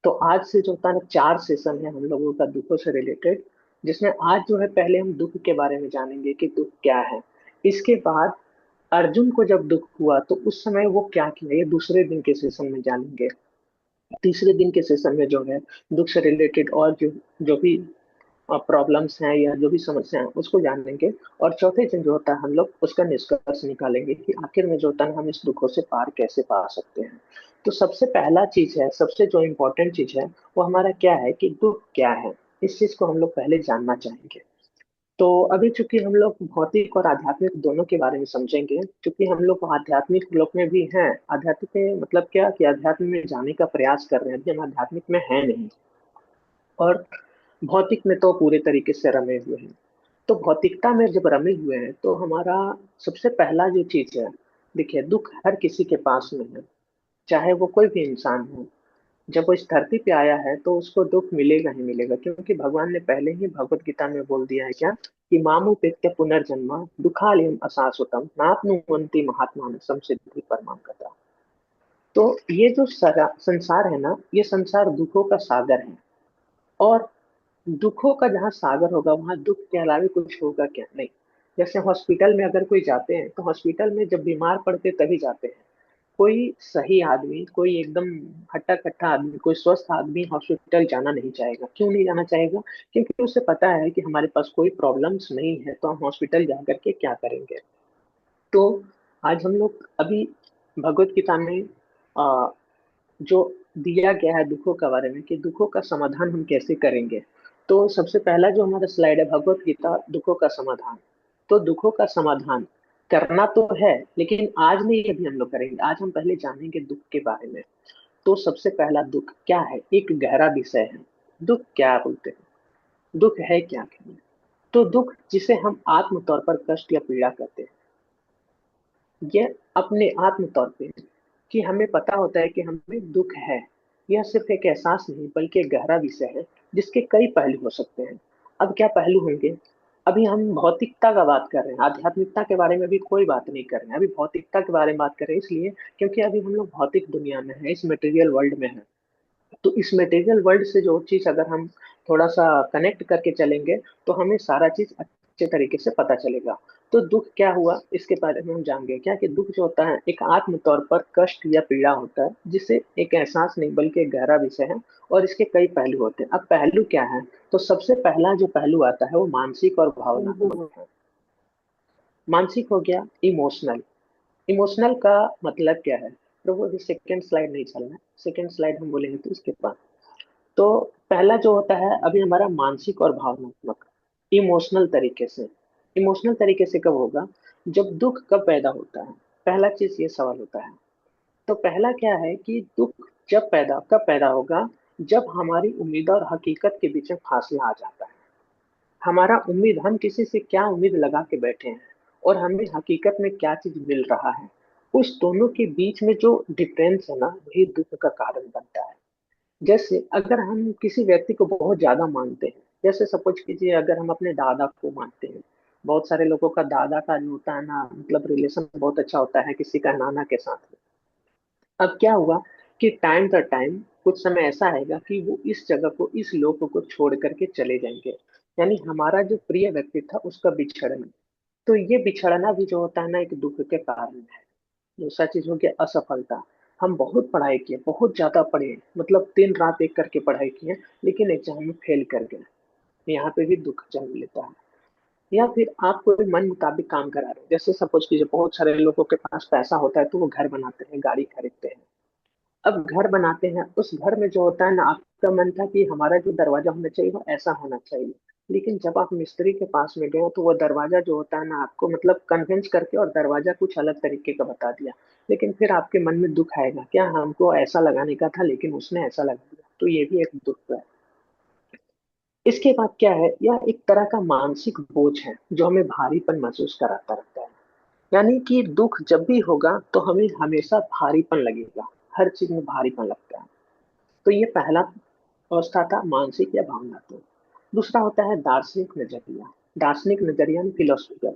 तो आज से जो होता है ना 4 सेशन है हम लोगों का दुखों से रिलेटेड, जिसमें आज जो है पहले हम दुख के बारे में जानेंगे कि दुख क्या है। इसके बाद अर्जुन को जब दुख हुआ तो उस समय वो क्या किया, ये दूसरे दिन के सेशन में जानेंगे। तीसरे दिन के सेशन में जो है दुख से रिलेटेड और जो जो भी प्रॉब्लम्स हैं या जो भी समस्या है उसको जानेंगे। और चौथे दिन जो होता है हम लोग उसका निष्कर्ष निकालेंगे कि आखिर में जो होता है हम इस दुखों से पार कैसे पा सकते हैं। तो सबसे पहला चीज है, सबसे जो इम्पोर्टेंट चीज है वो हमारा क्या है कि दुख क्या है। इस चीज को हम लोग पहले जानना चाहेंगे। तो अभी चूंकि हम लोग भौतिक और आध्यात्मिक दोनों के बारे में समझेंगे, क्योंकि हम लोग आध्यात्मिक लोक में भी हैं। आध्यात्मिक में मतलब क्या कि आध्यात्म में जाने का प्रयास कर रहे हैं, अभी हम आध्यात्मिक में है नहीं। और भौतिक में तो पूरे तरीके से रमे हुए हैं। तो भौतिकता में जब रमे हुए हैं तो हमारा सबसे पहला जो चीज है, देखिए दुख हर किसी के पास में है, चाहे वो कोई भी इंसान हो। जब वो इस धरती पे आया है तो उसको दुख मिलेगा ही मिलेगा, क्योंकि भगवान ने पहले ही भगवत गीता में बोल दिया है क्या कि मामुपेत्य पुनर्जन्म दुखालयम अशाश्वतम नाप्नुवन्ति महात्मा संसिद्धि परमाम गता। तो ये जो संसार है ना, ये संसार दुखों का सागर है। और दुखों का जहाँ सागर होगा वहां दुख के अलावा कुछ होगा क्या, नहीं। जैसे हॉस्पिटल में अगर कोई जाते हैं तो हॉस्पिटल में जब बीमार पड़ते तभी जाते हैं। कोई सही आदमी, कोई एकदम हट्टा कट्टा आदमी, कोई स्वस्थ आदमी हॉस्पिटल जाना नहीं चाहेगा। क्यों नहीं जाना चाहेगा? क्योंकि उसे पता है कि हमारे पास कोई प्रॉब्लम्स नहीं है तो हम हॉस्पिटल जा करके क्या करेंगे। तो आज हम लोग अभी भगवत गीता में जो दिया गया है दुखों के बारे में कि दुखों का समाधान हम कैसे करेंगे। तो सबसे पहला जो हमारा स्लाइड है भगवत गीता दुखों का समाधान। तो दुखों का समाधान करना तो है, लेकिन आज नहीं, अभी हम लोग करेंगे। आज हम पहले जानेंगे दुख के बारे में। तो सबसे पहला दुख क्या है, एक गहरा विषय है। दुख क्या बोलते हैं, दुख है क्या? तो दुख जिसे हम आत्म तौर पर कष्ट या पीड़ा कहते हैं, ये अपने आत्म तौर पे कि हमें पता होता है कि हमें दुख है। यह सिर्फ एक एहसास नहीं बल्कि एक गहरा विषय है जिसके कई पहलू हो सकते हैं। अब क्या पहलू होंगे? अभी हम भौतिकता का बात कर रहे हैं, आध्यात्मिकता के बारे में भी कोई बात नहीं कर रहे हैं। अभी भौतिकता के बारे में बात कर रहे हैं इसलिए क्योंकि अभी हम लोग भौतिक दुनिया में है, इस मटेरियल वर्ल्ड में है। तो इस मटेरियल वर्ल्ड से जो चीज अगर हम थोड़ा सा कनेक्ट करके चलेंगे तो हमें सारा चीज अच्छे तरीके से पता चलेगा। तो दुख क्या हुआ इसके बारे में हम जानेंगे क्या कि दुख जो होता है एक आत्म तौर पर कष्ट या पीड़ा होता है जिसे एक एहसास नहीं बल्कि एक गहरा विषय है। और इसके कई पहलू होते हैं। अब पहलू क्या है? तो सबसे पहला जो पहलू आता है वो मानसिक और भावनात्मक है। मानसिक हो गया इमोशनल। इमोशनल का मतलब क्या है? तो वो भी सेकेंड स्लाइड नहीं चलना है, सेकेंड स्लाइड हम बोलेंगे तो उसके बाद। तो पहला जो होता है अभी हमारा मानसिक और भावनात्मक, इमोशनल तरीके से। इमोशनल तरीके से कब होगा? जब दुख कब पैदा होता है, पहला चीज ये सवाल होता है। तो पहला क्या है कि दुख जब पैदा कब पैदा होगा? जब हमारी उम्मीद और हकीकत के बीच में फासला आ जाता है। हमारा उम्मीद, हम किसी से क्या उम्मीद लगा के बैठे हैं और हमें हकीकत में क्या चीज मिल रहा है, उस दोनों के बीच में जो डिफरेंस है ना वही दुख का कारण बनता है। जैसे अगर हम किसी व्यक्ति को बहुत ज्यादा मानते हैं, जैसे सपोज कीजिए अगर हम अपने दादा को मानते हैं। बहुत सारे लोगों का दादा का जो होता है ना मतलब रिलेशन बहुत अच्छा होता है किसी का नाना के साथ में। अब क्या हुआ कि टाइम का टाइम कुछ समय ऐसा आएगा कि वो इस जगह को, इस लोक को छोड़ करके चले जाएंगे। यानी हमारा जो प्रिय व्यक्ति था उसका बिछड़ना। तो ये बिछड़ना भी जो होता है ना एक दुख के कारण है। दूसरा चीज हो गया असफलता। हम बहुत पढ़ाई किए, बहुत ज्यादा पढ़े, मतलब दिन रात एक करके पढ़ाई किए, लेकिन एग्जाम में फेल कर गए। यहाँ पे भी दुख जन्म लेता है। या फिर आप कोई मन मुताबिक काम करा रहे हो, जैसे सपोज कीजिए बहुत सारे लोगों के पास पैसा होता है तो वो घर बनाते हैं, गाड़ी खरीदते हैं। अब घर बनाते हैं, उस घर में जो होता है ना आपका मन था कि हमारा जो दरवाजा होना चाहिए वो ऐसा होना चाहिए। लेकिन जब आप मिस्त्री के पास में गए तो वो दरवाजा जो होता है ना आपको मतलब कन्विंस करके और दरवाजा कुछ अलग तरीके का बता दिया। लेकिन फिर आपके मन में दुख आएगा, क्या हमको ऐसा लगाने का था लेकिन उसने ऐसा लगा दिया। तो ये भी एक दुख है। इसके बाद क्या है, यह एक तरह का मानसिक बोझ है जो हमें भारीपन महसूस कराता रहता है। यानी कि दुख जब भी होगा तो हमें हमेशा भारीपन लगेगा, हर चीज में भारीपन लगता है। तो ये पहला अवस्था था मानसिक या भावनात्मक। दूसरा होता है दार्शनिक नजरिया। दार्शनिक नजरिया में फिलोसफिकल।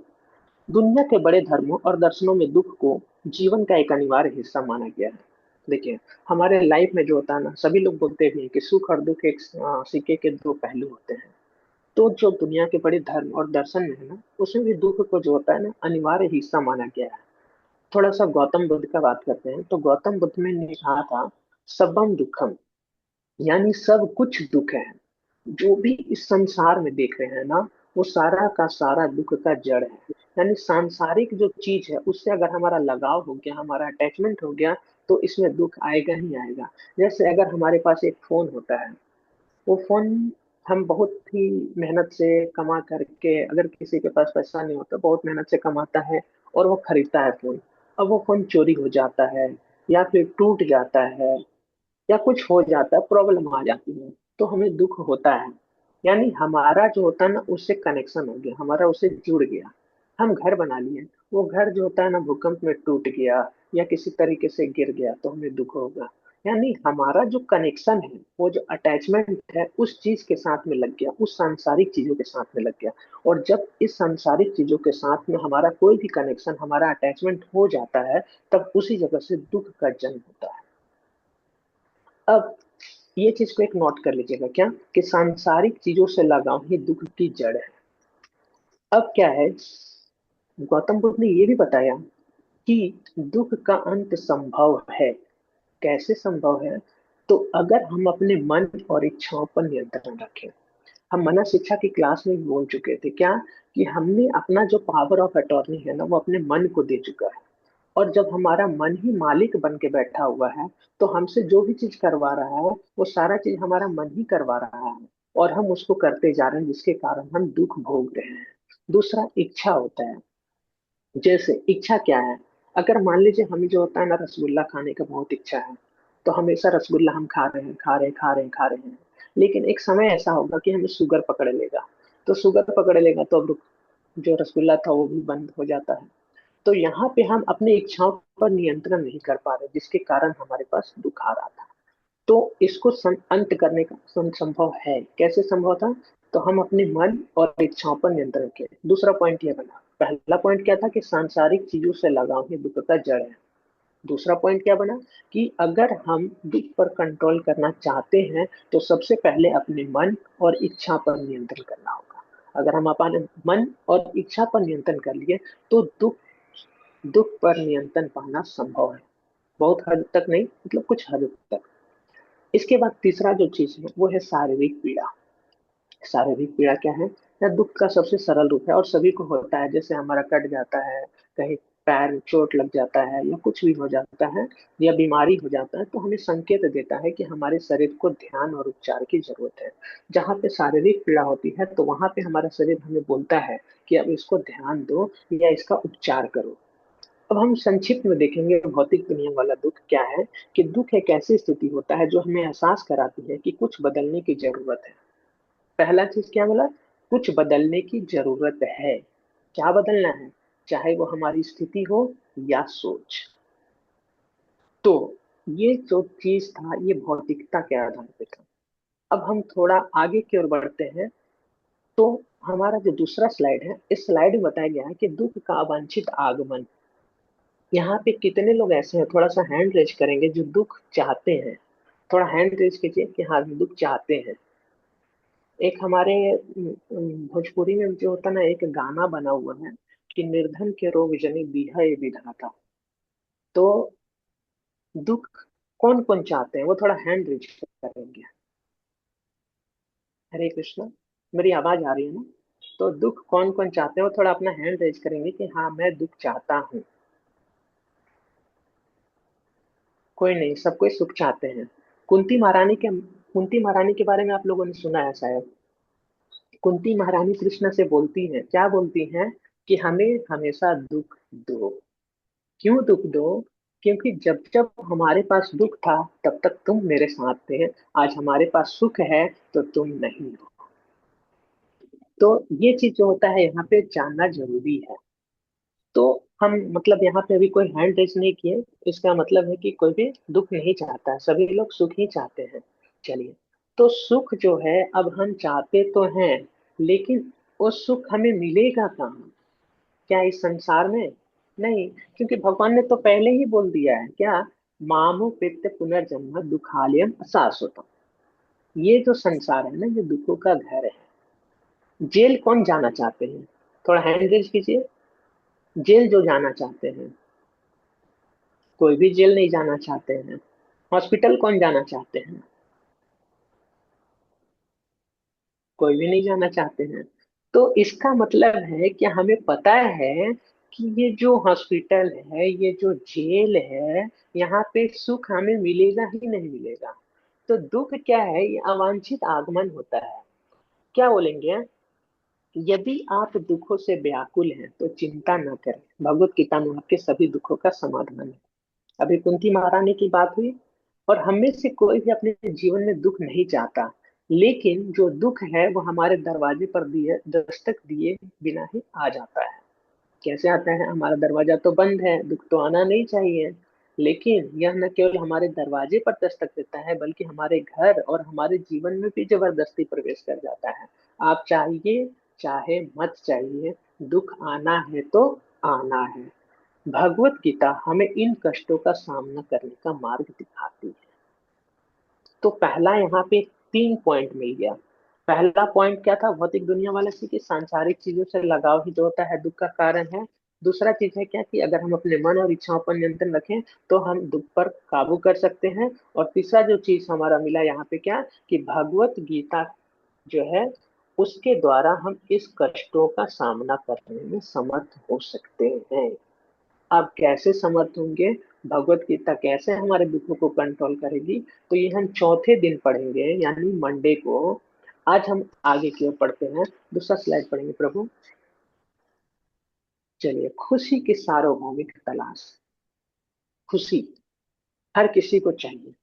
दुनिया के बड़े धर्मों और दर्शनों में दुख को जीवन का एक अनिवार्य हिस्सा माना गया है। देखिए, हमारे लाइफ में जो होता है ना, सभी लोग बोलते भी हैं कि सुख और दुख एक सिक्के के दो पहलू होते हैं। तो जो दुनिया के बड़े धर्म और दर्शन में है ना, उसमें भी दुख को जो होता है ना, अनिवार्य हिस्सा माना गया है। थोड़ा सा गौतम बुद्ध का बात करते हैं, तो गौतम बुद्ध ने कहा था, सबम दुखम, यानी सब कुछ दुख है। जो भी इस संसार में देख रहे हैं ना, वो सारा का सारा दुख का जड़ है। यानी सांसारिक जो चीज है उससे अगर हमारा लगाव हो गया, हमारा अटैचमेंट हो गया, तो इसमें दुख आएगा ही आएगा। जैसे अगर हमारे पास एक फोन होता है, वो फोन हम बहुत ही मेहनत से कमा करके, अगर किसी के पास पैसा नहीं होता, बहुत मेहनत से कमाता है और वो खरीदता है फोन। अब वो फोन चोरी हो जाता है, या फिर टूट जाता है, या कुछ हो जाता है, प्रॉब्लम आ जाती है, तो हमें दुख होता है। यानी हमारा जो होता है ना, उससे कनेक्शन हो गया, हमारा उससे जुड़ गया। हम घर बना लिए, वो घर जो होता है ना, भूकंप में टूट गया या किसी तरीके से गिर गया, तो हमें दुख होगा। यानी हमारा जो कनेक्शन है, वो जो अटैचमेंट है, उस चीज के साथ में लग गया, उस सांसारिक चीजों के साथ में लग गया। और जब इस सांसारिक चीजों के साथ में हमारा कोई भी कनेक्शन, हमारा अटैचमेंट हो जाता है, तब उसी जगह से दुख का जन्म होता है। अब ये चीज को एक नोट कर लीजिएगा क्या, कि सांसारिक चीजों से लगाव ही दुख की जड़ है। अब क्या है, गौतम बुद्ध ने ये भी बताया कि दुख का अंत संभव है। कैसे संभव है? तो अगर हम अपने मन और इच्छाओं पर नियंत्रण रखें। हम मना शिक्षा की क्लास में भी बोल चुके थे क्या, कि हमने अपना जो पावर ऑफ अटॉर्नी है ना, वो अपने मन को दे चुका है। और जब हमारा मन ही मालिक बन के बैठा हुआ है, तो हमसे जो भी चीज करवा रहा है, वो सारा चीज हमारा मन ही करवा रहा है। और हम उसको करते जा रहे हैं, जिसके कारण हम दुख भोग रहे हैं। दूसरा इच्छा होता है। जैसे इच्छा क्या है? अगर मान लीजिए हमें जो होता है ना, रसगुल्ला खाने का बहुत इच्छा है, तो हमेशा रसगुल्ला हम खा रहे हैं, खा रहे हैं, खा रहे हैं, खा रहे हैं। लेकिन एक समय ऐसा होगा कि हमें शुगर पकड़ लेगा। तो शुगर पकड़ लेगा तो अब जो रसगुल्ला था वो भी बंद हो जाता है। तो यहाँ पे हम अपनी इच्छाओं पर नियंत्रण नहीं कर पा रहे, जिसके कारण हमारे पास दुख आ रहा था। तो इसको अंत करने का संभव है। कैसे संभव था? तो हम अपने मन और इच्छाओं पर नियंत्रण करें। दूसरा पॉइंट ये बना। पहला पॉइंट क्या था, कि सांसारिक चीजों से लगाव ही दुख का जड़ है। दूसरा पॉइंट क्या बना, कि अगर हम दुख पर कंट्रोल करना चाहते हैं, तो सबसे पहले अपने मन और इच्छा पर नियंत्रण करना होगा। अगर हम अपने मन और इच्छा पर नियंत्रण कर लिए, तो दुख दुख पर नियंत्रण पाना संभव है। बहुत हद तक नहीं, मतलब कुछ हद तक। इसके बाद तीसरा जो चीज है, वो है शारीरिक पीड़ा। शारीरिक पीड़ा क्या है? या दुख का सबसे सरल रूप है, और सभी को होता है। जैसे हमारा कट जाता है, कहीं पैर में चोट लग जाता है, या कुछ भी हो जाता है, या बीमारी हो जाता है, तो हमें संकेत देता है कि हमारे शरीर को ध्यान और उपचार की जरूरत है। जहाँ पे शारीरिक पीड़ा होती है, तो वहां पे हमारा शरीर हमें बोलता है कि अब इसको ध्यान दो, या इसका उपचार करो। अब हम संक्षिप्त में देखेंगे भौतिक दुनिया वाला दुख क्या है। कि दुख एक ऐसी स्थिति होता है जो हमें एहसास कराती है कि कुछ बदलने की जरूरत है। पहला चीज क्या बोला? कुछ बदलने की जरूरत है। क्या बदलना है? चाहे वो हमारी स्थिति हो या सोच। तो ये जो चीज था, ये भौतिकता के आधार पे था। अब हम थोड़ा आगे की ओर बढ़ते हैं। तो हमारा जो दूसरा स्लाइड है, इस स्लाइड में बताया गया है कि दुख का अवांछित आगमन। यहाँ पे कितने लोग ऐसे हैं, थोड़ा सा हैंड रेज करेंगे, जो दुख चाहते हैं? थोड़ा हैंड रेज कीजिए कि हाँ, हम दुख चाहते हैं। एक हमारे भोजपुरी में जो होता ना, एक गाना बना हुआ है कि निर्धन के रोग जनी दीहा ये विधाता। तो दुख कौन कौन चाहते हैं, वो थोड़ा हैंड रेज करेंगे। हरे कृष्णा, मेरी आवाज आ रही है ना? तो दुख कौन कौन चाहते हैं, वो थोड़ा अपना हैंड रेज करेंगे कि हाँ, मैं दुख चाहता हूँ। कोई नहीं, सब कोई सुख चाहते हैं। कुंती महारानी के बारे में आप लोगों ने सुना है शायद। कुंती महारानी कृष्ण से बोलती हैं, क्या बोलती हैं? कि हमें हमेशा दुख दो। क्यों दुख दो? क्योंकि जब जब हमारे पास दुख था, तब तक तुम मेरे साथ थे। आज हमारे पास सुख है, तो तुम नहीं हो। तो ये चीज जो होता है, यहाँ पे जानना जरूरी है। तो हम, मतलब यहाँ पे अभी कोई हैंड रेज नहीं किए, इसका मतलब है कि कोई भी दुख नहीं चाहता है, सभी लोग सुख ही चाहते हैं। चलिए, तो सुख जो है, अब हम चाहते तो हैं, लेकिन वो सुख हमें मिलेगा कहाँ? क्या इस संसार में? नहीं। क्योंकि भगवान ने तो पहले ही बोल दिया है क्या, मामो पित्त पुनर्जन्म दुखालयम अशाश्वतम। ये जो संसार है ना, ये दुखों का घर है। जेल कौन जाना चाहते हैं? थोड़ा हैंड रेज कीजिए। जेल जो जाना चाहते हैं? कोई भी जेल नहीं जाना चाहते हैं। हॉस्पिटल कौन जाना चाहते हैं? कोई भी नहीं जाना चाहते हैं। तो इसका मतलब है कि हमें पता है कि ये जो हॉस्पिटल है, ये जो जेल है, यहाँ पे सुख हमें मिलेगा ही नहीं मिलेगा। तो दुख क्या है? ये अवांछित आगमन होता है। क्या बोलेंगे? यदि आप दुखों से व्याकुल हैं तो चिंता न करें, भगवत गीता में आपके सभी दुखों का समाधान है। अभी कुंती महारानी की बात हुई। और हम में से कोई भी अपने जीवन में दुख नहीं चाहता, लेकिन जो दुख है वो हमारे दरवाजे पर दिए दस्तक दिए बिना ही आ जाता है। कैसे आता है? हमारा दरवाजा तो बंद है, दुख तो आना नहीं चाहिए, लेकिन यह न केवल हमारे दरवाजे पर दस्तक देता है, बल्कि हमारे घर और हमारे जीवन में भी जबरदस्ती प्रवेश कर जाता है। आप चाहिए चाहे मत चाहिए, दुख आना है तो आना है। भगवत गीता हमें इन कष्टों का सामना करने का मार्ग दिखाती है। तो पहला यहाँ पे 3 पॉइंट मिल गया। पहला पॉइंट क्या था? भौतिक दुनिया वाला सी कि सांसारिक चीजों से लगाव ही जो होता है दुख का कारण है। दूसरा चीज है क्या कि अगर हम अपने मन और इच्छाओं पर नियंत्रण रखें तो हम दुख पर काबू कर सकते हैं। और तीसरा जो चीज हमारा मिला यहाँ पे क्या, कि भगवत गीता जो है उसके द्वारा हम इस कष्टों का सामना करने में समर्थ हो सकते हैं। आप कैसे समर्थ होंगे? भगवत गीता कैसे हमारे दुखों को कंट्रोल करेगी? तो ये हम चौथे दिन पढ़ेंगे, यानी मंडे को। आज हम आगे की ओर पढ़ते हैं। दूसरा स्लाइड पढ़ेंगे प्रभु। चलिए, खुशी की सार्वभौमिक तलाश। खुशी हर किसी को चाहिए।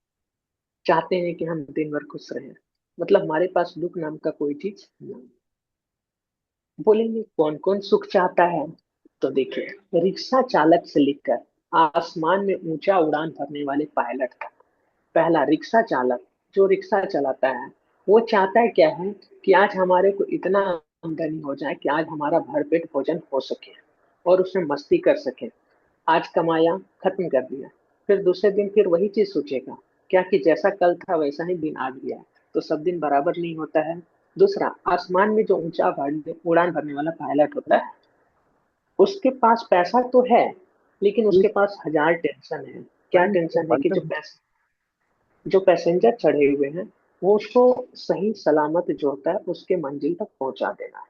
चाहते हैं कि हम दिन भर खुश रहें, मतलब हमारे पास दुख नाम का कोई चीज नहीं। बोलेंगे कौन कौन सुख चाहता है? तो देखिए, रिक्शा चालक से लेकर आसमान में ऊंचा उड़ान भरने वाले पायलट तक। पहला, रिक्शा चालक जो रिक्शा चलाता है, वो चाहता है क्या है कि आज हमारे को इतना आमदनी हो जाए कि आज हमारा भरपेट भोजन हो सके और उसमें मस्ती कर सके। आज कमाया, खत्म कर दिया, फिर दूसरे दिन फिर वही चीज सोचेगा क्या कि जैसा कल था वैसा ही दिन आ गया। तो सब दिन बराबर नहीं होता है। दूसरा, आसमान में जो उड़ान भरने वाला पायलट होता है, उसके पास पैसा तो है, लेकिन उसके पास हजार टेंशन है। क्या टेंशन है? कि जो पैसेंजर चढ़े हुए हैं वो उसको सही सलामत जो होता है उसके मंजिल तक पहुंचा देना है।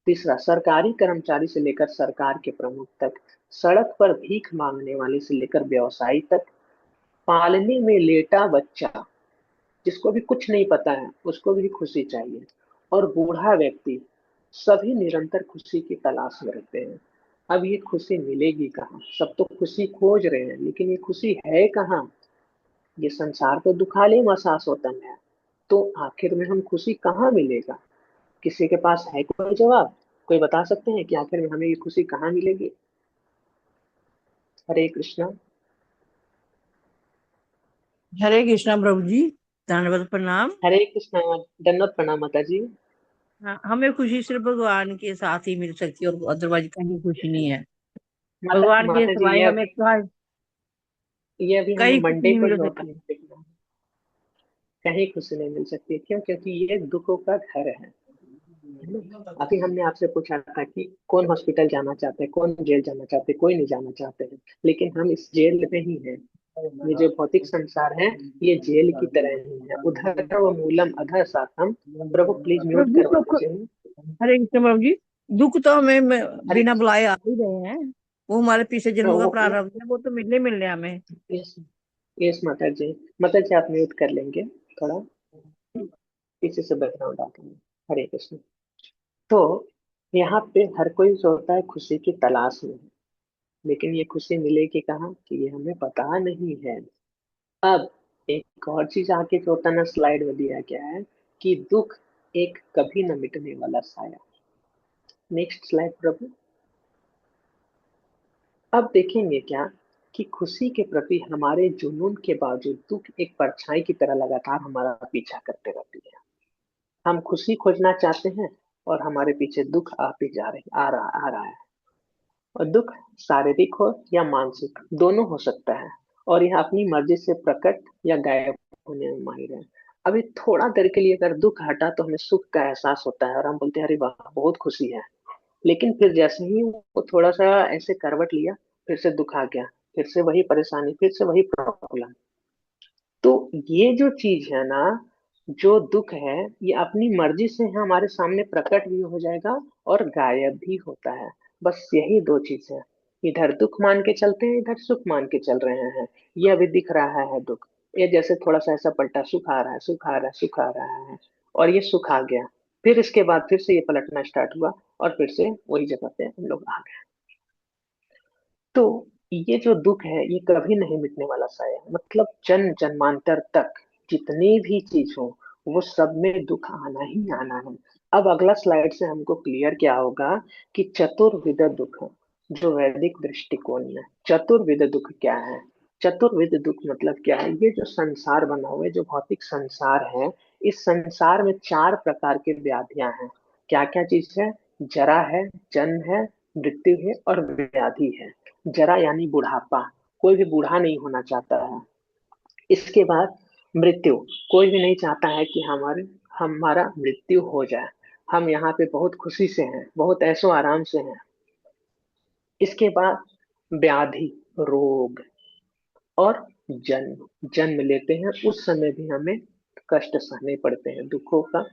तीसरा, सरकारी कर्मचारी से लेकर सरकार के प्रमुख तक, सड़क पर भीख मांगने वाले से लेकर व्यवसायी तक, पालने में लेटा बच्चा जिसको भी कुछ नहीं पता है उसको भी खुशी चाहिए, और बूढ़ा व्यक्ति, सभी निरंतर खुशी की तलाश में रहते हैं। अब ये खुशी मिलेगी कहाँ? सब तो खुशी खोज रहे हैं, लेकिन ये खुशी है कहाँ? ये संसार तो दुखालय में शाश्वतम है। तो आखिर में हम खुशी कहाँ मिलेगा? किसी के पास है कोई जवाब? कोई बता सकते हैं कि आखिर में हमें ये खुशी कहाँ मिलेगी? हरे कृष्णा। हरे कृष्णा प्रभु जी। धन्यवाद, प्रणाम। हरे कृष्णा। दंडवत प्रणाम माता जी। हाँ, हमें खुशी सिर्फ भगवान के साथ ही मिल सकती है और अदरवाइज कहीं खुशी नहीं है। माता भगवान के माता जी, सिवाय हमें ये अभी हमें कहीं खुशी मंडे नहीं को मिल नोट सकती। देखना है। कहीं खुशी नहीं मिल सकती। क्यों? क्योंकि ये दुखों का घर है ना? अभी हमने आपसे पूछा था कि कौन हॉस्पिटल जाना चाहते हैं, कौन जेल जाना चाहते हैं? कोई नहीं जाना चाहते हैं, लेकिन हम इस जेल में ही हैं। ये जो भौतिक संसार है, ये जेल की तरह ही है। उधर वो मूलम अधर साथम। प्रभु प्लीज म्यूट प्रभु करवा दुख, दीजिए। हरे कृष्ण प्रभु जी। दुख तो हमें हरे बिना बुलाए आ ही रहे हैं। वो हमारे पीछे जन्मों का वो प्रारब्ध है, वो तो मिलने मिलने हमें। यस, यस माता जी। माता जी आप म्यूट कर लेंगे थोड़ा, पीछे से बैकग्राउंड आता है। हरे कृष्ण। तो यहाँ पे हर कोई सोचता है खुशी की तलाश में है, लेकिन ये खुशी मिलेगी कहाँ कि ये हमें पता नहीं है। अब एक और चीज आके जो होता है ना, स्लाइड में दिया गया है कि दुख एक कभी न मिटने वाला साया। नेक्स्ट स्लाइड प्रभु। अब देखेंगे क्या कि खुशी के प्रति हमारे जुनून के बावजूद दुख एक परछाई की तरह लगातार हमारा पीछा करते रहती है। हम खुशी खोजना चाहते हैं और हमारे पीछे दुख आते जा रहे आ रहा है। और दुख शारीरिक हो या मानसिक, दोनों हो सकता है। और यह अपनी मर्जी से प्रकट या गायब होने में माहिर है। अभी थोड़ा देर के लिए अगर दुख हटा तो हमें सुख का एहसास होता है और हम बोलते हैं अरे वाह बहुत खुशी है। लेकिन फिर जैसे ही वो थोड़ा सा ऐसे करवट लिया, फिर से दुख आ गया, फिर से वही परेशानी, फिर से वही प्रॉब्लम। तो ये जो चीज है ना, जो दुख है, ये अपनी मर्जी से हमारे सामने प्रकट भी हो जाएगा और गायब भी होता है। बस यही दो चीज है। इधर दुख मान के चलते हैं, इधर सुख मान के चल रहे हैं। ये अभी दिख रहा है दुख, ये जैसे थोड़ा सा ऐसा पलटा, सुख आ रहा है, सुख आ रहा है, सुख आ रहा है, और ये सुख आ गया। फिर इसके बाद फिर से ये पलटना स्टार्ट हुआ और फिर से वही जगह पे हम लोग आ गए। तो ये जो दुख है ये कभी नहीं मिटने वाला साया है। मतलब जन्म जन्मांतर तक जितनी भी चीज हो, वो सब में दुख आना ही आना है। अब अगला स्लाइड से हमको क्लियर क्या होगा कि चतुर्विध दुख, जो वैदिक दृष्टिकोण में चतुर्विध दुख क्या है। चतुर्विध दुख मतलब क्या है? ये जो संसार बना हुआ है, जो भौतिक संसार है, इस संसार में चार प्रकार के व्याधियां हैं। क्या क्या चीज है? जरा है, जन्म है, मृत्यु है और व्याधि है। जरा यानी बुढ़ापा, कोई भी बूढ़ा नहीं होना चाहता है। इसके बाद मृत्यु, कोई भी नहीं चाहता है कि हमारे हमारा मृत्यु हो जाए। हम यहाँ पे बहुत खुशी से हैं, बहुत ऐशो आराम से हैं। इसके बाद व्याधि, रोग, और जन्म, जन्म लेते हैं उस समय भी हमें कष्ट सहने पड़ते हैं, दुखों का,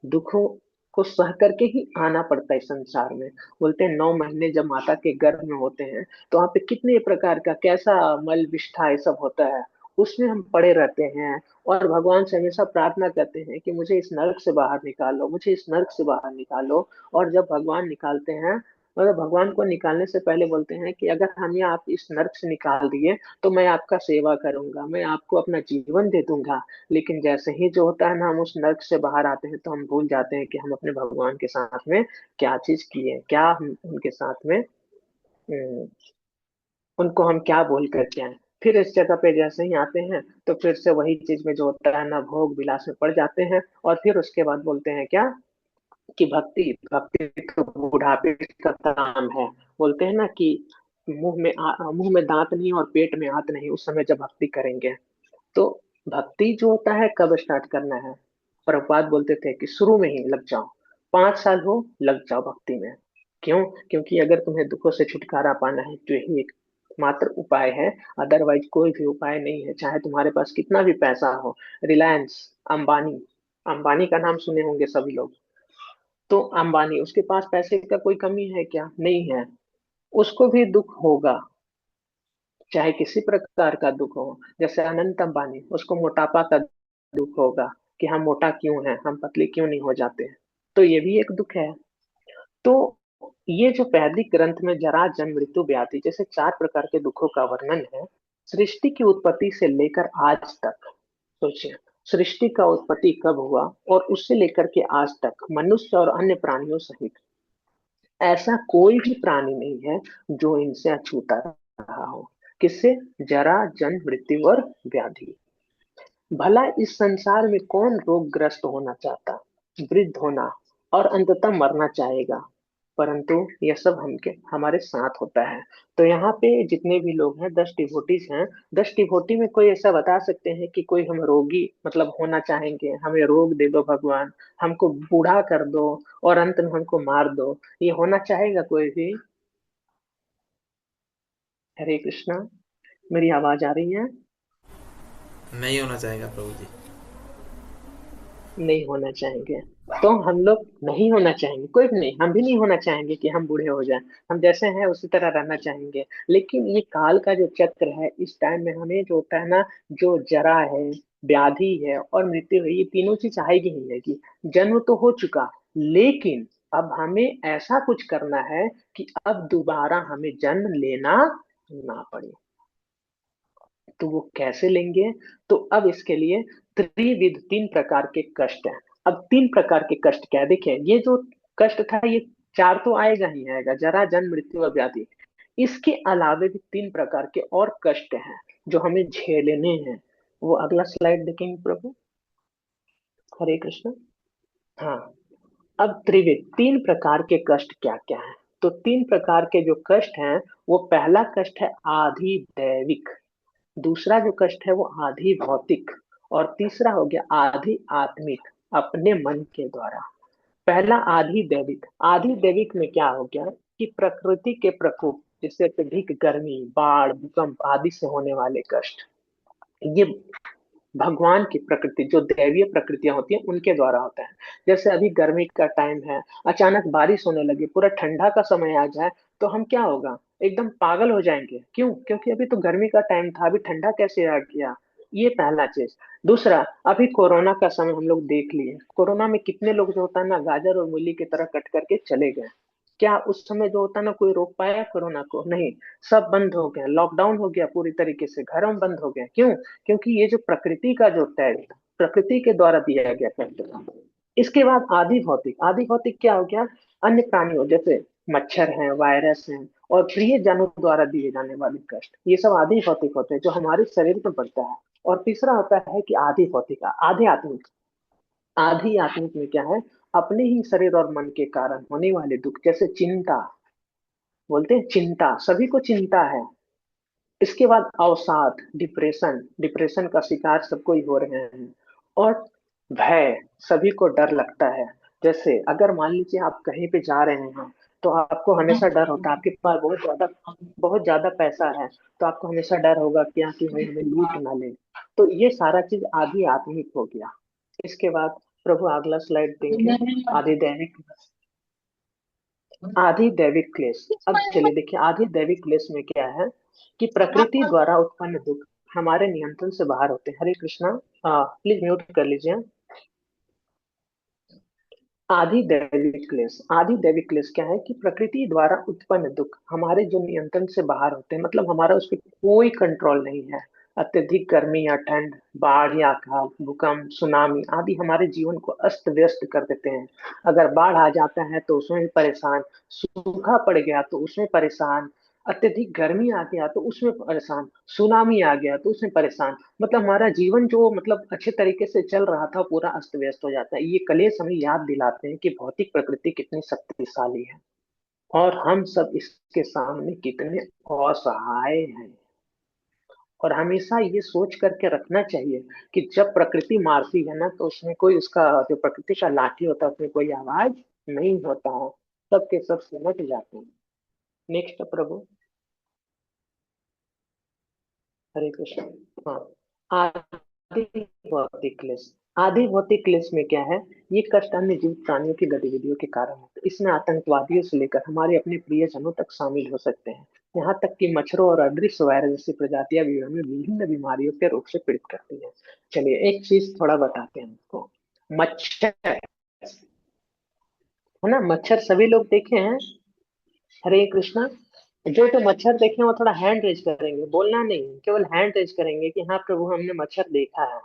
दुखों को सह करके ही आना पड़ता है संसार में। बोलते हैं 9 महीने जब माता के गर्भ में होते हैं तो वहाँ पे कितने प्रकार का कैसा मल विष्ठा ये सब होता है, उसमें हम पड़े रहते हैं। और भगवान से हमेशा प्रार्थना करते हैं कि मुझे इस नरक से बाहर निकालो, मुझे इस नरक से बाहर निकालो। और जब भगवान निकालते हैं, मतलब भगवान को निकालने से पहले बोलते हैं कि अगर हमें आप इस नरक से निकाल दिए तो मैं आपका सेवा करूंगा, मैं आपको अपना जीवन दे दूंगा। लेकिन जैसे ही जो होता है ना, हम उस नर्क से बाहर आते हैं तो हम भूल जाते हैं कि हम अपने भगवान के साथ में क्या चीज किए, क्या हम उनके साथ में अम, उनको हम क्या बोल करके आए। फिर इस जगह पे जैसे ही आते हैं तो फिर से वही चीज में जो होता है ना, भोग विलास में पड़ जाते हैं। और फिर उसके बाद बोलते हैं क्या कि भक्ति, भक्ति तो बुढ़ापे का काम है। बोलते हैं ना कि मुंह में दांत नहीं और पेट में आंत नहीं, उस समय जब भक्ति करेंगे। तो भक्ति जो होता है कब स्टार्ट करना है? प्रभुपाद बोलते थे कि शुरू में ही लग जाओ, 5 साल हो लग जाओ भक्ति में। क्यों? क्योंकि अगर तुम्हें दुखों से छुटकारा पाना है तो यही एक मात्र उपाय है। अदरवाइज कोई भी उपाय नहीं है, चाहे तुम्हारे पास कितना भी पैसा हो। रिलायंस, अंबानी, अंबानी का नाम सुने होंगे सभी लोग। तो अंबानी, उसके पास पैसे का कोई कमी है क्या? नहीं है। उसको भी दुख होगा, चाहे किसी प्रकार का दुख हो। जैसे अनंत अंबानी, उसको मोटापा का दुख होगा कि हम मोटा क्यों हैं, हम पतले क्यों नहीं हो जाते हैं। तो ये भी एक दुख है। तो ये जो वैदिक ग्रंथ में जरा जन्म मृत्यु व्याधि जैसे 4 प्रकार के दुखों का वर्णन है, सृष्टि की उत्पत्ति से लेकर आज तक। सोचिए, सृष्टि का उत्पत्ति कब हुआ और उससे लेकर के आज तक मनुष्य और अन्य प्राणियों सहित ऐसा कोई भी प्राणी नहीं है जो इनसे अछूता रहा हो। किससे? जरा जन्म मृत्यु और व्याधि। भला इस संसार में कौन रोगग्रस्त होना चाहता, वृद्ध होना और अंततः मरना चाहेगा? परंतु यह सब हमके हमारे साथ होता है। तो यहाँ पे जितने भी लोग हैं, 10 डिवोटीज हैं, 10 डिवोटी में कोई ऐसा बता सकते हैं कि कोई हम रोगी मतलब होना चाहेंगे, हमें रोग दे दो भगवान, हमको बूढ़ा कर दो और अंत में हमको मार दो, ये होना चाहेगा कोई भी? हरे कृष्णा, मेरी आवाज आ रही है? नहीं होना चाहेगा प्रभु जी। नहीं होना चाहेंगे। तो हम लोग नहीं होना चाहेंगे, कोई भी नहीं, हम भी नहीं होना चाहेंगे कि हम बूढ़े हो जाएं। हम जैसे हैं उसी तरह रहना चाहेंगे। लेकिन ये काल का जो चक्र है, इस टाइम में हमें जो होता है ना, जो जरा है, व्याधि है और मृत्यु है, ये तीनों चीज आएगी ही आएगी। जन्म तो हो चुका, लेकिन अब हमें ऐसा कुछ करना है कि अब दोबारा हमें जन्म लेना ना पड़े। तो वो कैसे लेंगे? तो अब इसके लिए त्रिविध, 3 प्रकार के कष्ट हैं। अब 3 प्रकार के कष्ट क्या है? देखिए, ये जो कष्ट था ये चार तो आएगा ही आएगा, जरा जन्म मृत्यु और व्याधि। इसके अलावे भी 3 प्रकार के और कष्ट हैं जो हमें झेलने हैं। वो अगला स्लाइड देखेंगे प्रभु। हरे कृष्ण। हाँ, अब त्रिविध, 3 प्रकार के कष्ट क्या क्या है? तो 3 प्रकार के जो कष्ट हैं, वो पहला कष्ट है आधि दैविक। दूसरा जो कष्ट है वो आधी भौतिक, और तीसरा हो गया आधी आत्मिक, अपने मन के द्वारा। पहला आधी दैविक। आधी दैविक में क्या हो गया कि प्रकृति के प्रकोप, जैसे अत्यधिक गर्मी, बाढ़, भूकंप आदि से होने वाले कष्ट, ये भगवान की प्रकृति, जो दैवीय प्रकृतियां होती हैं उनके द्वारा होता है। जैसे अभी गर्मी का टाइम है, अचानक बारिश होने लगे, पूरा ठंडा का समय आ जाए, तो हम क्या होगा, एकदम पागल हो जाएंगे। क्यों? क्योंकि अभी तो गर्मी का टाइम था, अभी ठंडा कैसे आ गया। ये पहला चीज। दूसरा, अभी कोरोना का समय हम लोग देख लिए, कोरोना में कितने लोग जो होता है ना, गाजर और मूली की तरह कट करके चले गए। क्या उस समय जो होता ना, कोई रोक पाया कोरोना को? नहीं। सब बंद हो गए, लॉकडाउन हो गया, पूरी तरीके से घरों में बंद हो गए। क्यों? क्योंकि ये जो प्रकृति का जो तय था, प्रकृति के द्वारा दिया गया कष्ट था। इसके बाद आदि भौतिक। आदि भौतिक क्या हो गया? अन्य प्राणियों, जैसे मच्छर हैं, वायरस हैं, और प्रिय जानों द्वारा दिए जाने वाले कष्ट, ये सब आदि भौतिक होते हैं जो हमारे शरीर में बढ़ता है। और तीसरा होता है कि आदि भौतिक, आधे आत्मिक। आधी आत्मिक में क्या है? अपने ही शरीर और मन के कारण होने वाले दुख, जैसे चिंता, बोलते हैं चिंता, सभी को चिंता है। इसके बाद अवसाद, डिप्रेशन, डिप्रेशन का शिकार सबको ही हो रहे हैं। और भय, सभी को डर लगता है। जैसे अगर मान लीजिए आप कहीं पे जा रहे हैं, तो आपको हमेशा डर होता है, आपके पास बहुत ज्यादा पैसा है, तो आपको हमेशा डर होगा कि यहाँ की हमें हमें लूट ना ले। तो ये सारा चीज आधी आत्मिक हो गया। इसके बाद प्रभु अगला स्लाइड देंगे। आदि दैविक। आदि दैविक क्लेश। अब चलिए देखिए, आदि दैविक क्लेश में क्या है कि प्रकृति द्वारा उत्पन्न दुख हमारे नियंत्रण से बाहर होते हैं। हरे कृष्णा, प्लीज म्यूट कर लीजिए। आदि दैविक क्लेश। आदि दैविक क्लेश क्या है कि प्रकृति द्वारा उत्पन्न दुख हमारे जो नियंत्रण से बाहर होते हैं, मतलब हमारा उस पर कोई कंट्रोल नहीं है। अत्यधिक गर्मी या ठंड, बाढ़ या अकाल, भूकंप, सुनामी आदि हमारे जीवन को अस्त व्यस्त कर देते हैं। अगर बाढ़ आ जाता है तो उसमें भी परेशान, सूखा पड़ गया तो उसमें परेशान, अत्यधिक गर्मी आ गया तो उसमें परेशान, सुनामी आ गया तो उसमें परेशान। मतलब हमारा जीवन जो मतलब अच्छे तरीके से चल रहा था पूरा अस्त व्यस्त हो जाता है। ये कलेश हमें याद दिलाते हैं कि भौतिक प्रकृति कितनी शक्तिशाली है, और हम सब इसके सामने कितने असहाय हैं। और हमेशा ये सोच करके रखना चाहिए कि जब प्रकृति मारती है ना, तो उसमें कोई, उसका जो प्रकृति का लाठी होता है उसमें कोई आवाज नहीं होता है, सबके सब सिमट जाते हैं। नेक्स्ट प्रभु। हरे कृष्ण। हाँ। आदि भौतिक क्लेश। आदि भौतिक क्लेश में क्या है? ये कष्ट अन्य जीव प्राणियों की गतिविधियों के कारण होते हैं। इसमें आतंकवादियों से लेकर हमारे अपने प्रियजनों तक शामिल हो सकते हैं। यहाँ तक कि मच्छरों और अदृश्य वायरस जैसी प्रजातियां भी हमें विभिन्न बीमारियों के रोग से पीड़ित करती हैं। चलिए एक चीज थोड़ा बताते हैं आपको। मच्छर, है ना, मच्छर सभी लोग देखे हैं। हरे कृष्णा। जो तो मच्छर देखे वो थोड़ा हैंड रेज करेंगे, बोलना नहीं, केवल हैंड रेज करेंगे कि हाँ प्रभु हमने मच्छर देखा है।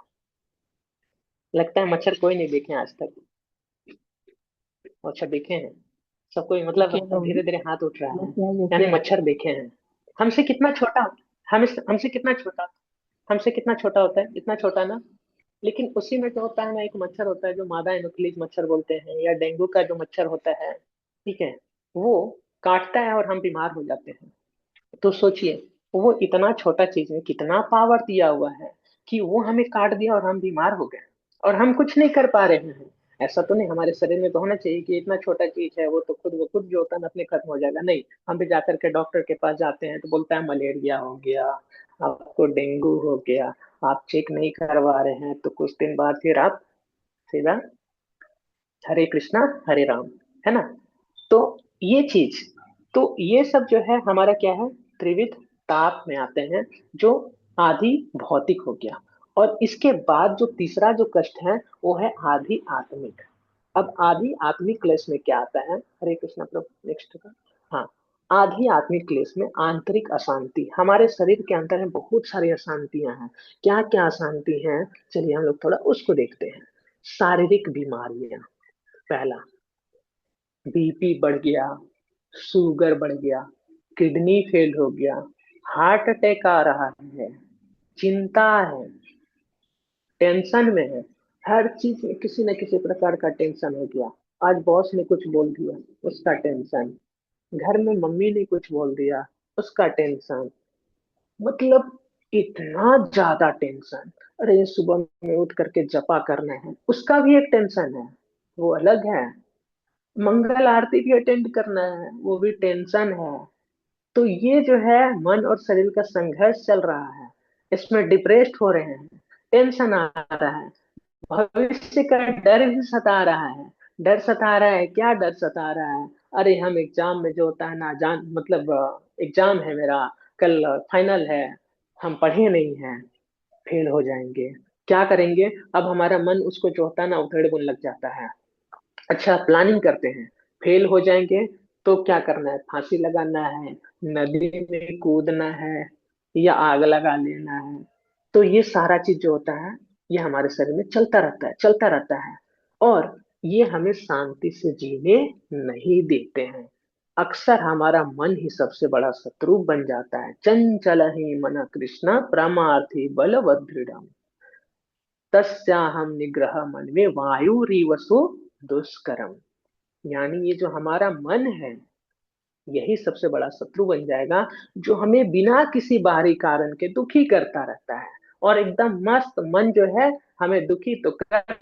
लगता है मच्छर कोई नहीं देखे आज तक। मच्छर देखे हैं सब कोई, मतलब क्या धीरे प्रभु धीरे हाथ उठ रहा मैं है। क्या देखे यानी हैं? मच्छर देखे हैं। हमसे कितना छोटा, हमसे कितना छोटा, हमसे कितना छोटा होता है, इतना छोटा ना। लेकिन उसी में जो होता है ना, एक मच्छर होता है जो मादा एनोफिलीज मच्छर बोलते हैं, या डेंगू का जो मच्छर होता है, ठीक है, वो काटता है और हम बीमार हो जाते हैं। तो सोचिए, वो इतना छोटा चीज में कितना पावर दिया हुआ है कि वो हमें काट दिया और हम बीमार हो गए, और हम कुछ नहीं कर पा रहे हैं। ऐसा तो नहीं, हमारे शरीर में तो होना चाहिए कि इतना छोटा चीज है, वो तो खुद वो खुद जो होता है ना अपने खत्म हो जाएगा। नहीं, हम भी जाकर के डॉक्टर के पास जाते हैं तो बोलता है मलेरिया हो गया, आपको डेंगू हो गया। आप चेक नहीं करवा रहे हैं तो कुछ दिन बाद फिर आप सीधा हरे कृष्णा हरे राम, है ना। तो ये चीज, तो ये सब जो है हमारा क्या है, त्रिविध ताप में आते हैं, जो आदि भौतिक हो गया। और इसके बाद जो तीसरा जो कष्ट है वो है आदि आत्मिक। अब आदि आत्मिक क्लेश में क्या आता है? हरे कृष्णा प्रभु, नेक्स्ट का। हाँ। आधि आत्मिक क्लेश में आंतरिक अशांति, हमारे शरीर के अंदर में बहुत सारी अशांतियां हैं। क्या क्या अशांति हैं? चलिए हम लोग थोड़ा उसको देखते हैं। शारीरिक बीमारियां। पहला, बीपी बढ़ गया, शुगर बढ़ गया, किडनी फेल हो गया, हार्ट अटैक आ रहा है, चिंता है, टेंशन में है, हर चीज में किसी न किसी प्रकार का टेंशन हो गया। आज बॉस ने कुछ बोल दिया, उसका टेंशन। घर में मम्मी ने कुछ बोल दिया, उसका टेंशन। मतलब इतना ज्यादा टेंशन। अरे सुबह में उठ करके जपा करना है, उसका भी एक टेंशन है, वो अलग है। मंगल आरती भी अटेंड करना है, वो भी टेंशन है। तो ये जो है मन और शरीर का संघर्ष चल रहा है, इसमें डिप्रेस्ड हो रहे हैं, टेंशन आ रहा है, भविष्य का डर भी सता रहा है। डर सता रहा है, क्या डर सता रहा है? अरे हम एग्जाम में जो होता है ना, जान मतलब एग्जाम है मेरा, कल फाइनल है, हम पढ़े नहीं हैं, फेल हो जाएंगे, क्या करेंगे? अब हमारा मन उसको जो होता है ना उधेड़ बुन लग जाता है। अच्छा, प्लानिंग करते हैं, फेल हो जाएंगे तो क्या करना है? फांसी लगाना है, नदी में कूदना है, या आग लगा लेना है? तो ये सारा चीज जो होता है, ये हमारे शरीर में चलता रहता है, चलता रहता है। और ये हमें शांति से जीने नहीं देते हैं। अक्सर हमारा मन ही सबसे बड़ा शत्रु बन जाता है। चंचल ही मन कृष्ण परमार्थी बलवदृढ़, तस्याहम निग्रह मन में वायु रिवसो दुष्करम। यानी ये जो हमारा मन है, यही सबसे बड़ा शत्रु बन जाएगा, जो हमें बिना किसी बाहरी कारण के दुखी करता रहता है। और एकदम मस्त मन जो है, हमें दुखी तो कर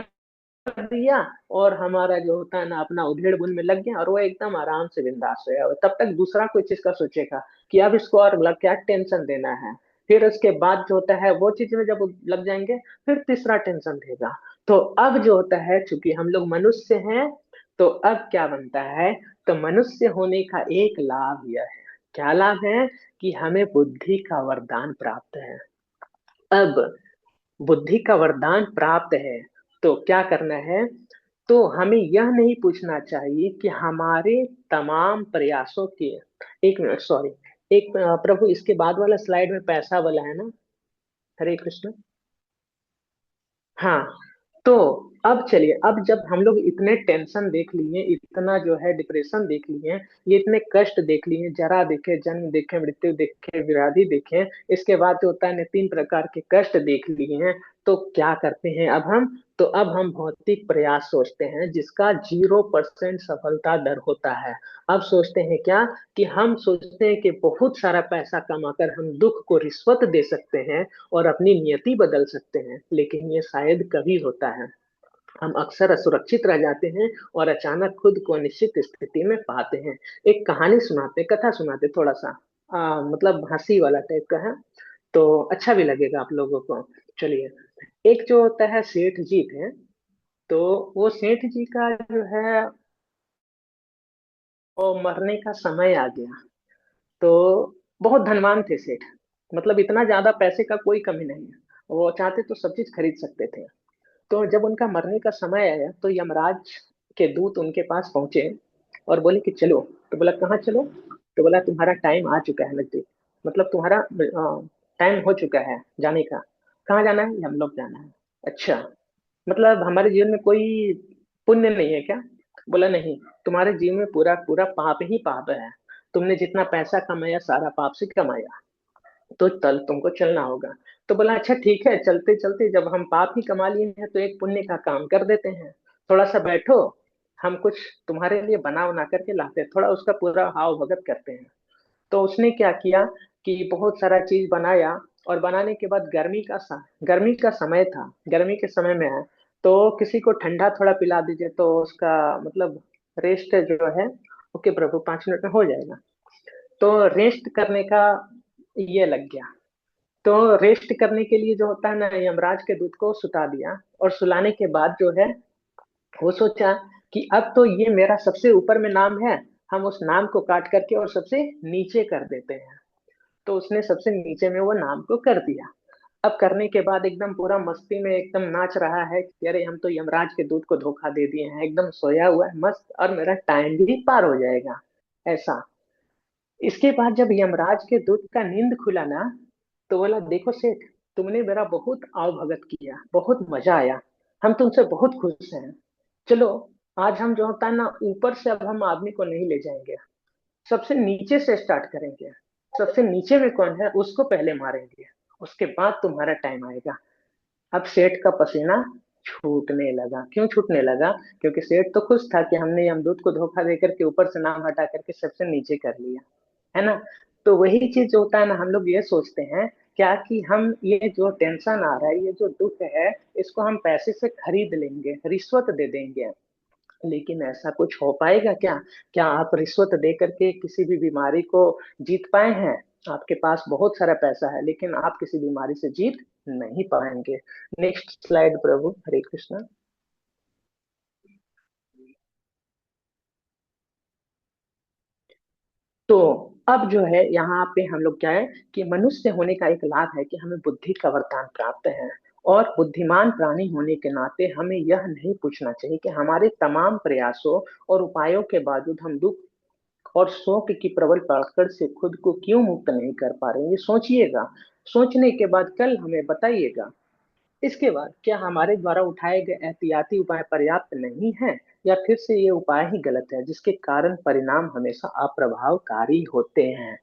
दिया, और हमारा जो होता है ना अपना उधेड़ बुन में लग गया, और वो एकदम आराम से बिंदास है, और तब तक दूसरा कोई चीज का सोचेगा कि अब इसको और क्या टेंशन देना है। फिर उसके बाद जो होता है वो चीज में जब वो लग जाएंगे, फिर तीसरा टेंशन देगा। तो अब जो होता है, चूंकि हम लोग मनुष्य हैं, तो अब क्या बनता है? तो मनुष्य होने का एक लाभ यह है। क्या लाभ है? कि हमें बुद्धि का वरदान प्राप्त है। अब बुद्धि का वरदान प्राप्त है, तो क्या करना है? तो हमें यह नहीं पूछना चाहिए कि हमारे तमाम प्रयासों के, एक मिनट सॉरी, एक प्रभु इसके बाद वाला स्लाइड में पैसा वाला है ना? हरे कृष्ण। हाँ, तो अब चलिए, अब जब हम लोग इतने टेंशन देख लिए, इतना जो है डिप्रेशन देख लिए, ये इतने कष्ट देख लिए, जरा देखे, जन्म देखे, मृत्यु देखे, व्याधि देखे, इसके बाद जो होता है 3 प्रकार के कष्ट देख लिए हैं, तो क्या करते हैं अब हम? तो अब हम भौतिक प्रयास सोचते हैं, जिसका 0% सफलता दर होता है। अब सोचते हैं क्या? कि हम सोचते हैं कि बहुत सारा पैसा कमाकर हम दुख को रिश्वत दे सकते हैं और अपनी नियति बदल सकते हैं, लेकिन ये शायद कभी होता है। हम अक्सर असुरक्षित रह जाते हैं और अचानक खुद को अनिश्चित स्थिति में पाते हैं। एक कहानी सुनाते, कथा सुनाते, थोड़ा सा मतलब हंसी वाला टाइप का है, तो अच्छा भी लगेगा आप लोगों को। चलिए, एक जो होता है सेठ जी थे, तो वो सेठ जी का जो है, वो मरने का समय आ गया। तो बहुत धनवान थे सेठ, मतलब इतना ज्यादा पैसे का कोई कमी नहीं है, वो चाहते तो सब चीज खरीद सकते थे। तो जब उनका मरने का समय आया, तो यमराज के दूत उनके पास पहुंचे और बोले कि चलो। तो बोला कहाँ चलो? तो बोला तुम्हारा टाइम आ चुका है नजदीक, मतलब तुम्हारा टाइम हो चुका है जाने का। कहाँ जाना है? हम लोग जाना है। अच्छा, मतलब हमारे जीवन में कोई पुण्य नहीं है क्या? बोला नहीं, तुम्हारे जीवन में पूरा पूरा पाप ही पाप है। तुमने जितना पैसा कमाया सारा पाप से कमाया, तो कल तुमको चलना होगा। तो बोला अच्छा ठीक है, चलते चलते जब हम पाप ही कमा लिए हैं, तो एक पुण्य का काम कर देते हैं। थोड़ा सा बैठो, हम कुछ तुम्हारे लिए बना बना करके लाते हैं, थोड़ा उसका पूरा हाव भगत करते हैं। तो उसने क्या किया कि बहुत सारा चीज बनाया, और बनाने के बाद गर्मी का समय था, गर्मी के समय में है, तो किसी को ठंडा थोड़ा पिला दीजिए, तो उसका मतलब रेस्ट जो है, ओके प्रभु 5 मिनट में हो जाएगा। तो रेस्ट करने का ये लग गया। तो रेस्ट करने के लिए जो होता है ना, यमराज के दूत को सुता दिया, और सुलाने के बाद जो है, वो सोचा कि अब तो ये मेरा सबसे ऊपर में नाम है, हम उस नाम को काट करके और सबसे नीचे कर देते हैं। तो उसने सबसे नीचे में वो नाम को कर दिया। अब करने के बाद एकदम पूरा मस्ती में एकदम नाच रहा है कि अरे हम तो यमराज के दूत को धोखा दे दिए हैं, एकदम सोया हुआ है मस्त, और मेरा टाइम भी पार हो जाएगा, ऐसा। इसके बाद जब यमराज के दूत का नींद खुला ना, तो बोला देखो सेठ, तुमने मेरा बहुत आवभगत किया, बहुत मजा आया, हम तुमसे बहुत खुश हैं। चलो, आज हम जो होता है ना, ऊपर से अब हम आदमी को नहीं ले जाएंगे, सबसे नीचे से स्टार्ट करेंगे। सबसे नीचे में कौन है उसको पहले मारेंगे, उसके बाद तुम्हारा टाइम आएगा। अब सेठ का पसीना छूटने लगा। क्यों छूटने लगा? क्योंकि सेठ तो खुश था कि हमने यमदूत को धोखा देकर के ऊपर से नाम हटा करके सबसे नीचे कर लिया, है ना? तो वही चीज जो होता है ना, हम लोग ये सोचते हैं क्या कि हम ये जो टेंशन आ रहा है, ये जो दुख है, इसको हम पैसे से खरीद लेंगे, रिश्वत दे देंगे। लेकिन ऐसा कुछ हो पाएगा क्या? क्या आप रिश्वत दे करके किसी भी बीमारी को जीत पाए हैं? आपके पास बहुत सारा पैसा है, लेकिन आप किसी बीमारी से जीत नहीं पाएंगे। नेक्स्ट स्लाइड प्रभु, हरे कृष्णा। तो अब जो है यहाँ पे हम लोग क्या है कि मनुष्य होने का एक लाभ है कि हमें बुद्धि का वरदान प्राप्त है। और बुद्धिमान प्राणी होने के नाते हमें यह नहीं पूछना चाहिए कि हमारे तमाम प्रयासों और उपायों के बावजूद हम दुख और शोक की प्रबल पकड़ से खुद को क्यों मुक्त नहीं कर पा रहे हैं। ये सोचिएगा, सोचने के बाद कल हमें बताइएगा। इसके बाद क्या हमारे द्वारा उठाए गए एहतियाती उपाय पर्याप्त नहीं है, या फिर से ये उपाय ही गलत है जिसके कारण परिणाम हमेशा अप्रभावकारी होते हैं।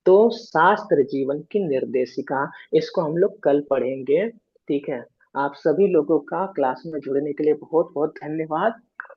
तो शास्त्र जीवन की निर्देशिका, इसको हम लोग कल पढ़ेंगे। ठीक है। आप सभी लोगों का क्लास में जुड़ने के लिए बहुत बहुत धन्यवाद।